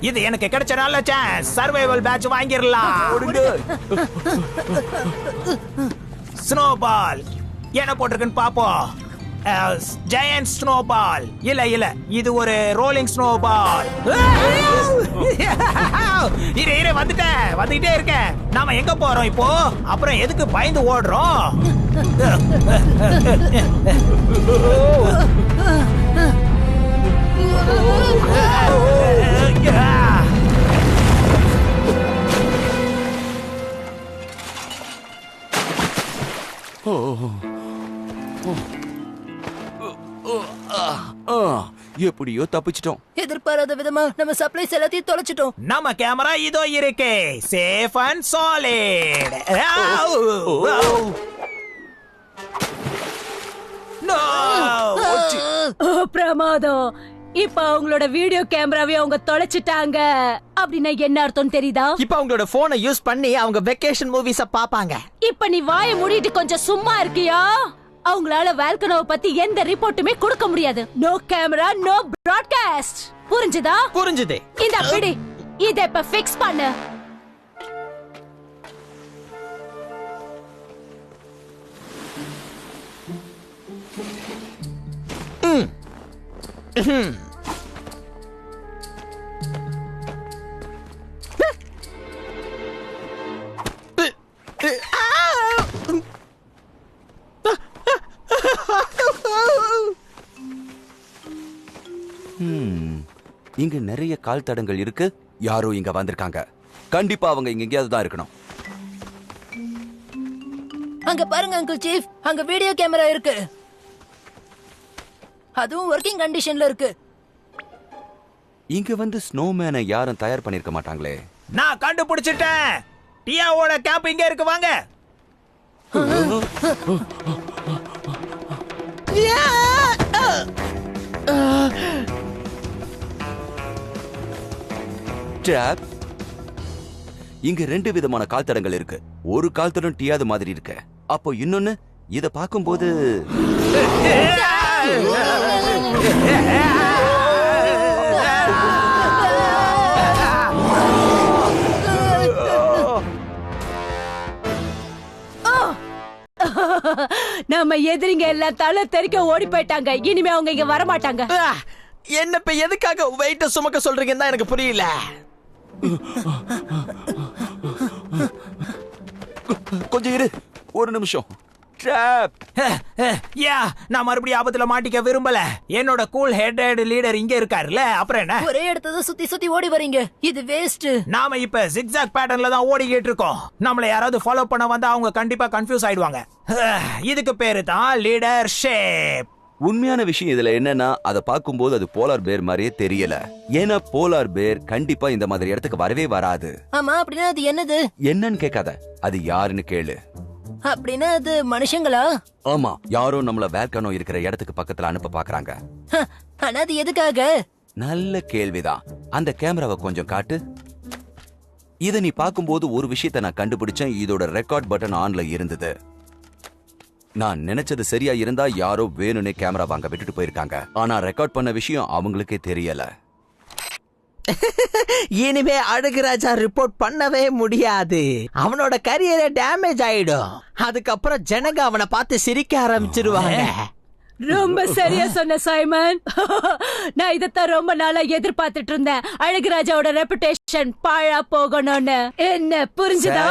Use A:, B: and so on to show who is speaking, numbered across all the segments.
A: இது எனக்கு கிடைச்ச நல்ல சான்ஸ். சர்வைவல் பேட்ச் வாங்கிரலாம். ஸ்னோபால் என்ன போட்டிருக்குன்னு பாப்போம். Giant snowball. இல்ல இது ஒரு ரோலிங் ஸ்னோபால். இரு வந்துட்டே இருக்கேன். நாம எங்க போறோம் இப்போ? அப்புறம் எதுக்கு பயந்து ஓடுறோம்?
B: எப்படியோ தப்பிச்சிட்டோம்.
C: எதிர்பாராத விதமா நம்ம சப்ளைஸ் எல்லாத்தையும் தொலைச்சிட்டோம்.
A: நம்ம கேமரா இதோ இருக்கு. Safe and solid.
D: பிரமாதம். இப்ப அவங்களோட வீடியோ கேமராவை அவங்க தொலைச்சிட்டாங்க. அப்படின்னா என்ன அர்த்தம் தெரியுதா?
E: இப்ப அவங்களோட போனை யூஸ் பண்ணி அவங்க வெக்கேஷன் மூவிஸ பாப்பாங்க.
D: இப்ப நீ வாயை மூடிட்டு கொஞ்சம் சும்மா இருக்கியா? அவங்களால வால்கனோவை பத்தி எந்த ரிப்போர்ட்டுமே கொடுக்க முடியாது. No camera, no broadcast. புரிஞ்சுதா?
E: புரிஞ்சுது.
D: இந்த பிடி இத இப்ப ஃபிக்ஸ் பண்ணு.
B: இங்க நிறைய கால் தடங்கள் இருக்கு. யாரோ இங்க வந்திருக்காங்க. கண்டிப்பா அவங்க இங்க எங்கேயாவது தான் இருக்கணும்.
C: அங்க பாருங்க அங்கிள் சீஃப், அங்க வீடியோ கேமரா இருக்கு. அதுவும் ஒர்க்கிங் கண்டிஷன்ல இருக்கு.
B: இங்க வந்து ஸ்னோமேனை யாரும் தயார் பண்ணிருக்க மாட்டாங்களே.
A: நான் கண்டுபிடிச்சிட்டேன். டியாவோட கேம்ப் இங்க இருக்கு. வாங்க.
B: இங்க 2 விதமான கால் தடங்கள் இருக்கு. ஒரு கால் தடம் டியாது மாதிரி இருக்கு. அப்போ இன்னொன்னு இத பாக்கும்போது
D: நம்ம எதிரிங்க எல்லாம் தலை தெறிக்க ஓடி போயிட்டாங்க. இனிமே அவங்க இங்க வர மாட்டாங்க.
E: என்ன இப்ப எதுக்காக வெயிட்ட சுமக்க சொல்றீங்கன்னு தான் எனக்கு புரியல.
B: கொஞ்சம் இரு, ஒரு நிமிஷம். ட்ராப்.
A: நான் மறுபடியும் ஆபத்துல மாட்டிக்க விரும்பல. என்னோட கூல் ஹெட்டட் லீடர் இங்க இருக்காருல்ல, அப்புறம் என்ன?
C: ஒரே இடத்துல சுத்தி ஓடி வரீங்க. இது வேஸ்ட்.
A: நாம இப்ப ஜிக்ஸாக் பேட்டர்ன்ல தான் ஓடிக்கிட்டு இருக்கோம். நம்மள யாராவது ஃபாலோ பண்ண வந்தா அவங்க கண்டிப்பா கன்ஃபியூஸ் ஆயிடுவாங்க. இதுக்கு பேரு தான் லீடர்ஷிப்.
B: உண்மையான விஷயம் இதுல என்னன்னா, அதை பார்க்கும்போது அது போலார் பேர் மாதிரியே தெரியல. ஏன்னா போலார் பேர் கண்டிப்பா இந்த மாதிரி இடத்துக்கு வரவே வராது.
C: ஆமா, அப்படின்னா அது என்னது?
B: என்னன்னு கேட்காத, அது யாருன்னு கேளு.
C: அப்படின்னா அது மனுஷங்களா?
B: ஆமா, யாரோ நம்மள வேல்கனோ இருக்கிற இடத்துக்கு பக்கத்துல அனுப்ப பாக்குறாங்க.
C: ஆனா அது எதுக்காக?
B: நல்ல கேள்விதான். அந்த கேமராவை கொஞ்சம் காட்டு. இத நீ பார்க்கும்போது ஒரு விஷயத்தை நான் கண்டுபிடிச்சேன். இதோட ரெக்கார்ட் பட்டன் ஆன்ல இருந்தது. நான் நினைச்சது சரியா இருந்தா யாரோ வேணும்னே கேமரா வாங்க விட்டுட்டு போயிருக்காங்க. ஆனா ரெக்கார்ட் பண்ண விஷயம் அவங்களுக்கே தெரியல.
E: இனிமே அழகுராஜா ரிப்போர்ட் பண்ணவே முடியாது. அவனோட கரியரே டேமேஜ் ஆயிடும். அதுக்கப்புறம் ஜனங்க அவனை பார்த்து சிரிக்க ஆரம்பிச்சிருவாங்க.
D: ரொம்ப சரியா சொன்ன சைமன். நான் இதத்தான் ரொம்ப நாளா எதிர்பார்த்துட்டு இருந்தேன். அழகுராஜாவோட ரெபுடேஷன் பாழா போகணும்னு. என்ன புரிஞ்சுதா?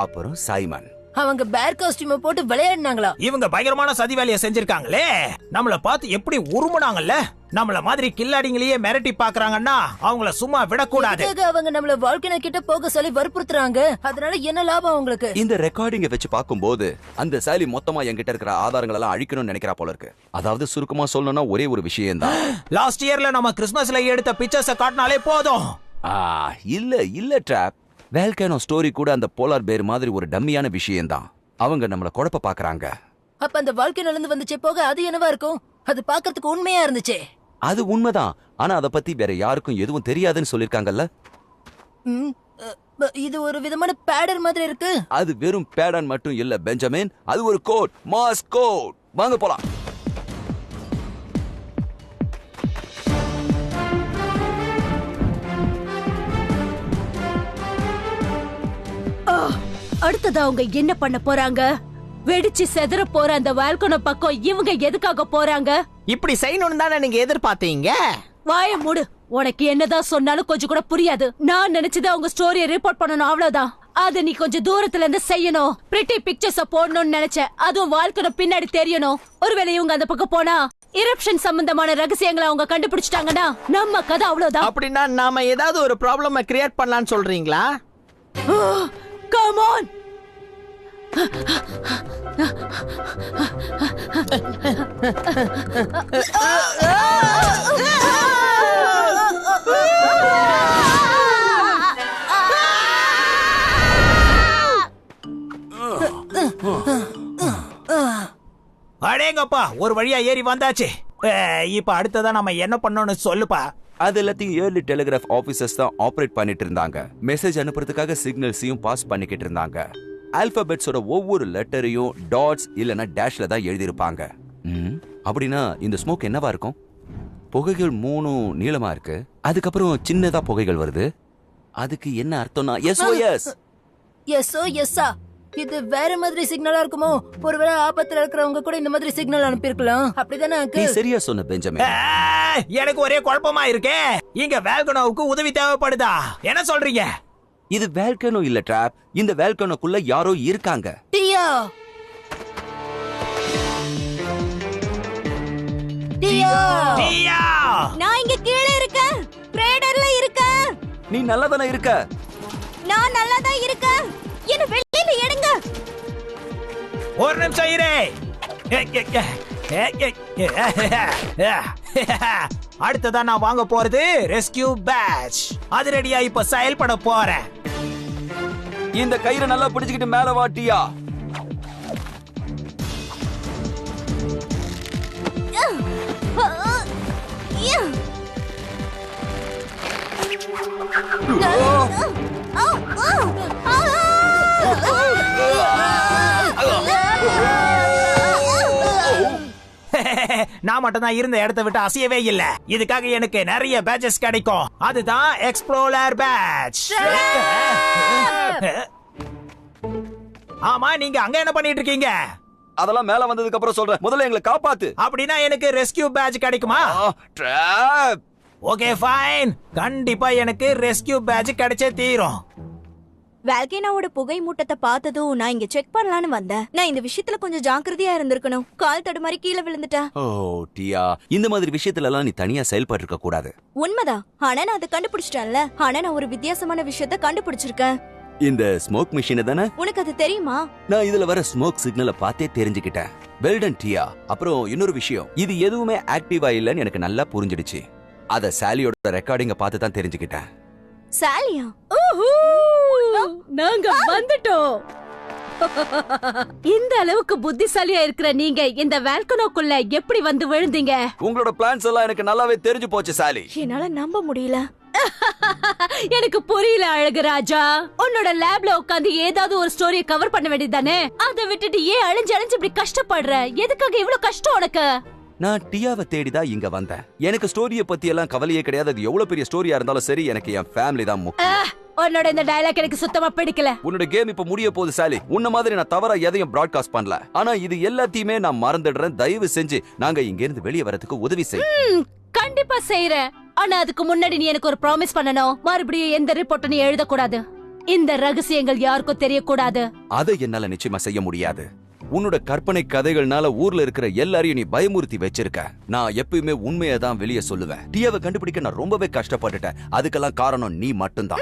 B: அப்புறம் சைமன்
C: அவங்க பேர் காஸ்டியூம் போட்டு விளையாடினாங்களா?
A: இவங்க பயங்கரமான சதி வேலையை செஞ்சிருக்காங்களே. நம்மள பார்த்து எப்படி உருமுனாங்கல்ல. நம்மள மாதிரி கில்லாடிங்களையே மிரட்டி பாக்குறாங்கன்னா அவங்கள சும்மா விடக்கூடாது.
C: அவங்க நம்மள வால்கனோ கிட்ட போக சொல்லி வற்புறுத்துறாங்க. அதனால என்ன லாபம் அவங்களுக்கு?
B: இந்த ரெக்கார்டிங்க வச்சு பார்க்கும்போது அந்த சாலி மொத்தமா என்கிட்ட இருக்கிற ஆதாரங்கள் எல்லாம் அழிக்கணும்னு நினைக்கிறா போல இருக்கு. அதாவது சுருக்கமா சொல்லணும்னா ஒரே ஒரு விஷயம் தான்.
A: லாஸ்ட் இயர்ல நம்ம கிறிஸ்மஸ்ல எடுத்த பிக்சர்ஸ காட்டினாலே போதும்.
B: இல்ல ட்ராப். வேல்கனோ ஸ்டோரி கூட அந்த போலார் பேர் மாதிரி ஒரு டம்மியான விஷயம் தான். அவங்க நம்மள குழப்ப பாக்குறாங்க.
C: அப்ப அந்த வால்கனோல இருந்து வந்துச்சே போக அது என்னவா இருக்கும்? அது பார்க்கிறதுக்கு உண்மையா இருந்துச்சே.
B: அது உண்மைதான். ஆனா அத பத்தி வேற யாருக்கும் எதுவும் தெரியாதுன்னு சொல்லிருக்காங்கல்ல.
C: இது ஒரு விதமான பேடர் மாதிரி இருக்கு.
B: அது வெறும் பேடர்ன் மட்டும் இல்ல பெஞ்சமின், அது ஒரு கோட், மாஸ் கோட். வாங்க போலாம்.
D: அடுத்தது அவங்க என்ன பண்ண போறாங்க? வெடிச்சு செதற போற அந்த வால்கனோ பக்கம் இவங்க எதுக்காக போறாங்க?
E: இப்படி செய்யணும்னு தானே நீங்க எதிர்பார்த்தீங்க?
D: வாய மூடு. உனக்கு என்னதான் சொன்னாலும் கொஞ்சம் கூட புரியாது. நான் நினைச்சது அவங்க ஸ்டோரியை ரிப்போர்ட் பண்ணணும், அவ்வளவுதான். அத நீ கொஞ்சம் தூரத்துல இருந்து செய்யணும். பிரிட்டி பிக்சர்ஸ் போடணும்னு நினைச்சேன். அதுவும் வால்கனோ பின்னாடி தெரியணும். ஒருவேளை இவங்க அந்த பக்கம் போனா இரப்ஷன் சம்பந்தமான ரகசியங்களை அவங்க கண்டுபிடிச்சிட்டாங்கன்னா நம்ம கதை அவ்வளவுதான்.
E: அப்படின்னா நாம ஏதாவது ஒரு ப்ராப்ளம் கிரியேட் பண்ணலாம்னு சொல்றீங்களா?
D: Come on.
A: அடேங்கப்பா, ஒரு வழியா ஏறி வந்தாச்சு. இப்ப அடுத்ததா நம்ம என்ன பண்ணணும்னு சொல்லுப்பா.
B: அது எல்லாத்தையும் ஏர்லி டெலிகிராஃப் ஆபீசர்ஸ் தான் ஆபரேட் பண்ணிட்டு இருந்தாங்க. மெசேஜ் அனுப்புறதுக்காக சிக்னல்ஸையும் பாஸ் பண்ணிக்கிட்டு இருந்தாங்க. ஆல்பபெட்ஸோட ஒவ்வொரு லெட்டரையும் டாட்ஸ் இல்லனா டேஷ்ல தான் எழுதியிருப்பாங்க. அப்படின்னா இந்த ஸ்மோக் என்னவா இருக்கும்? புகைகள் 3 நீளமா இருக்கு, அதுக்கப்புறம் சின்னதா புகைகள் வருது. அதுக்கு என்ன அர்த்தம்னா எஸ்ஓஎஸ்.
C: எஸ்ஓஎஸ்ஸா? இது வேற மாதிரி சிக்னலா இருக்குமோ? ஒருவேளை ஆபத்துல இருக்கிறவங்க கூட இந்த மாதிரி சிக்னல் அனுப்பியிருக்கலாம். அப்படிதானே?
B: நீ சரியா சொன்ன பெஞ்சமின்.
A: எனக்கு ஒரே குழப்பமா இருக்கே. இங்க வால்கனோவுக்கு உதவி தேவைப்படுதா? என்ன சொல்றீங்க?
B: இது வால்கனோ இல்ல ட்ராப். இந்த வால்கனோக்குள்ள யாரோ இருக்காங்க.
C: டியா, டியா,
A: டியா,
D: நான் இங்க கீழே இருக்கேன். கிரேடர்ல இருக்கேன்.
B: நீ நல்லதானே இருக்க?
D: நான் நல்லா தான் இருக்கேன். என்ன வெளியில எடுங்க.
A: ஒரு நிமிஷம் இரு. அடுத்ததா நான் வாங்க போறது ரெஸ்கியூ பேட்ச். அது ரெடியா இப்ப செயல்பட போறேன்.
B: இந்த கயிறை நல்லா பிடிச்சுக்கிட்டு மேல வாட்டியா.
A: நான் மட்டும் தான் இருந்த இடத்தை விட்டு அசையவே இல்ல. இதுக்காக எனக்கு நிறைய பேட்சஸ் கிடைக்கும். அதுதான் எக்ஸ்ப்ளோரர் பேட்ச். ஆமா, நீங்க அங்க என்ன பண்ணிட்டு இருக்கீங்க?
B: அதெல்லாம் மேல வந்ததுக்கு அப்புறம் சொல்றேன். முதல்ல எங்களை காப்பாத்து.
A: அப்படின்னா எனக்கு ரெஸ்கியூ பேட்ச் கிடைக்குமா?
B: ட்ராப்.
A: Okay fine. கண்டிப்பா எனக்கு ரெஸ்கியூ பேட்ச் கிடைச்சே தீரும்.
F: வால்கனோவோட புகை மூட்டத்தை பார்த்ததும் நான் இங்க செக் பண்ணலான்னு வந்தேன். நான் இந்த விஷயத்துல கொஞ்சம் ஜாக்கிரதையா இருந்திருக்கணும். கால் தடுமாறி கீழே விழுந்துட்டா.
B: ஓ டியா, இந்த மாதிரி விஷயத்துல எல்லாம் நீ தனியா செயல்பட்டு இருக்க கூடாது.
F: உண்மைதான். ஆனா நான் அதை கண்டுபிடிச்சிட்டேன்ல. ஆனா நான் ஒரு வித்தியாசமான விஷயத்த கண்டுபிடிச்சிருக்கேன்.
B: இந்த ஸ்மோக் மிஷினை தானே?
F: உனக்கு அது தெரியுமா?
B: நான் இதுல வர ஸ்மோக் சிக்னலை பார்த்தே தெரிஞ்சுக்கிட்டேன். வெல்டன் டியா. அப்புறம் இன்னொரு விஷயம், இது எதுவுமே ஆக்டிவா இல்லன்னு எனக்கு நல்லா புரிஞ்சிடுச்சு. அத சாலியோட ரெக்கார்டிங்க பார்த்து தான் தெரிஞ்சுக்கிட்டேன்.
F: சாலியா?
D: நாங்க வந்துட்டோம். இந்த அளவுக்கு புத்திசாலியா இருக்கிற நீங்க இந்த வால்கனோக்குள்ள எப்படி வந்து விழுந்தீங்க?
B: உங்களோட பிளான்ஸ் எல்லாம் எனக்கு நல்லாவே தெரிஞ்சு போச்சு சாலி.
F: என்னால நம்ப முடியல.
D: எனக்கு புரியல அழகுராஜா. உன்னோட லேப்ல உட்காந்து ஏதாவது ஒரு ஸ்டோரியை கவர் பண்ண வேண்டியதானே? அதை விட்டுட்டு ஏன் அழிஞ்சு அழிஞ்சு இப்படி கஷ்டப்படுற? எதுக்காக இவ்வளவு கஷ்டம் உனக்கு?
B: நான் டியாவை தேடிதான் இங்க வந்தேன். எனக்கு ஸ்டோரிய பத்தி எல்லாம் கவலையே கிடையாது. அது எவ்வளவு பெரிய ஸ்டோரியா இருந்தாலும் சரி, எனக்கு என் ஃபேமிலி தான் முக்கியம்.
D: உன்னோட இந்த டயலாக் எனக்கு சுத்தமா பிடிக்கல.
B: உன்னோட கேம் இப்ப முடிய போகுது சாலி. உன்ன மாதிரி நான் தவறா எதையும் பிராட்காஸ்ட் பண்ணல. ஆனா இது எல்லாத்தையுமே நான் மறந்துடுறேன். தயவு செஞ்சு நாங்க இங்க இருந்து வெளியே வரதுக்கு உதவி செய்.
D: கண்டிப்பா செய்யறேன். ஆனா அதுக்கு முன்னாடி நீ எனக்கு ஒரு ப்ராமிஸ் பண்ணணும். மறுபடியும் எந்த ரிப்போர்ட் நீ எழுதக்கூடாது. இந்த ரகசியங்கள் யாருக்கும் தெரியக்கூடாது.
B: அதை என்னால நிச்சயமா செய்ய முடியாது. உன்னோட கற்பனை கதைகள்னால ஊர்ல இருக்கிற எல்லாரையும் நீ பயமுறுத்தி வச்சிருக்க. நான் எப்பயுமே உண்மையை தான் வெளியே சொல்லுவேன். டியாவை கண்டுபிடிக்க நான் ரொம்பவே கஷ்டப்பட்டுட்டேன். அதுக்கெல்லாம் காரணம் நீ மட்டும்தான்.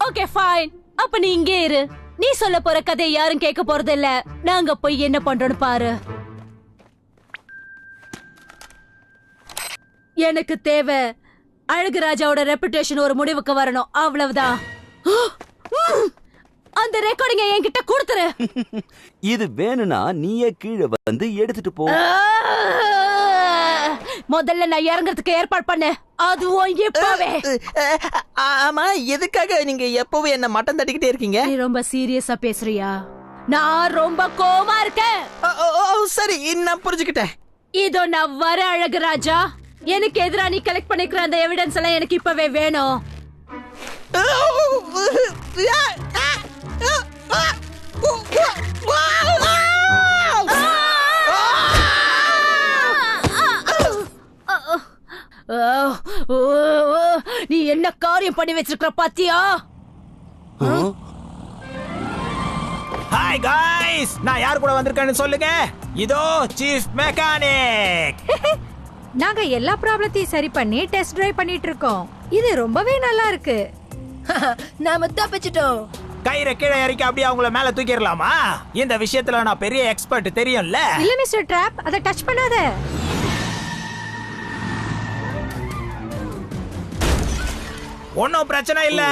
D: Okay fine. அப்ப நீ இங்கே இரு. நீ சொல்ல போற கதையை யாரும் கேட்க போறது இல்ல. நாங்க போய் என்ன பண்றோம்னு பாரு. எனக்கு தேவை அழகுராஜாவோட ரெப்புடேஷன் ஒரு முடிவுக்கு வரணும். அவ்வளவுதான். அந்த ரெக்கார்டிங்க என்கிட்ட கொடுத்துரு.
B: இது வேணும்னா நீயே கீழே வந்து எடுத்துட்டு போ.
D: முதல்ல நான் இறங்குறதுக்கு ஏற்பாடு பண்ணு. அதுவும் இப்பவே.
E: ஆமா, எதுக்காக நீங்க எப்பவும் என்ன மட்டம் தட்டிக்கிட்டே இருக்கீங்க?
D: நீ ரொம்ப சீரியஸா பேசுறியா? நான் ரொம்ப கோவமா இருக்கேன்.
E: சரி, நான் புரிஞ்சுக்கிட்டேன்.
D: இதோ நான் வர அழகுராஜா. எனக்கு எதிரா நீ கலெக்ட் பண்ணிக்கிற அந்த எவிடன்ஸ் எல்லாம் எனக்கு இப்பவே வேணும். நீ என்ன காரியம் பண்ணி வச்சிருக்கிற பாத்தியா?
A: ஹாய் காய்ஸ், நான் யார் கூட வந்திருக்கேன்னு சொல்லுங்க. இதோ சீஃப் மெக்கானிக்.
G: நாங்க எல்லா ப்ராப்ளத்தையும் சரி பண்ணி டெஸ்ட் டிரைவ் பண்ணிட்டு இருக்கோம். இது ரொம்பவே நல்லா இருக்கு.
C: நாம தப்பிச்சிட்டோம்.
A: கயிறை கீழே இறக்கி அப்படியே அவங்கள மேல தூக்கிடலாமா? இந்த விஷயத்துல நான் பெரிய எக்ஸ்பர்ட், தெரியும்ல.
G: இல்ல மிஸ்டர் ட்ராப், அதை டச் பண்ணாத.
A: ஒன்னும் பிரச்சனை இல்ல.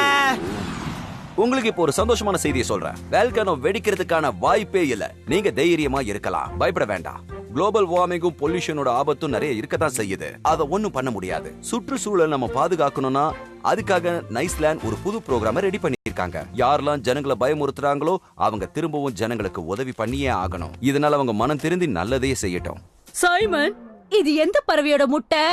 B: உங்களுக்கு இப்போ ஒரு சந்தோஷமான செய்தியை சொல்றேன். வால்கனோ வெடிக்கிறதுக்கான வாய்ப்பே இல்ல. நீங்க தைரியமா இருக்கலாம், பயப்பட வேண்டாம். குளோபல் வார்மிங்கும் பொல்யூஷனோட ஆபத்தும் நிறைய இருக்கத்தான் செய்யுது. அதை ஒண்ணும் பண்ண முடியாது. சுற்றுச்சூழல் நம்ம பாதுகாக்கணும்னா அதுக்காக நைஸ்லேண்ட் ஒரு புது ப்ரோக்ராம ரெடி பண்ணிருக்காங்க. யாரெல்லாம் ஜனங்களை பயமுறுத்துறாங்களோ அவங்க திரும்பவும் ஜனங்களுக்கு உதவி பண்ணியே ஆகணும். இதனால அவங்க மனம் திருந்தி நல்லதே செய்யட்டும்.
D: சைமன், இது எந்த பறவையோட முட்டை?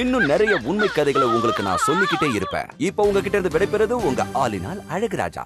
B: இன்னும் நிறைய உண்மை கதைகளை உங்களுக்கு நான் சொல்லிக்கிட்டே இருப்பேன். இப்ப உங்ககிட்ட இருந்து விடைபெறுது உங்க ஆலினால் அழகு ராஜா.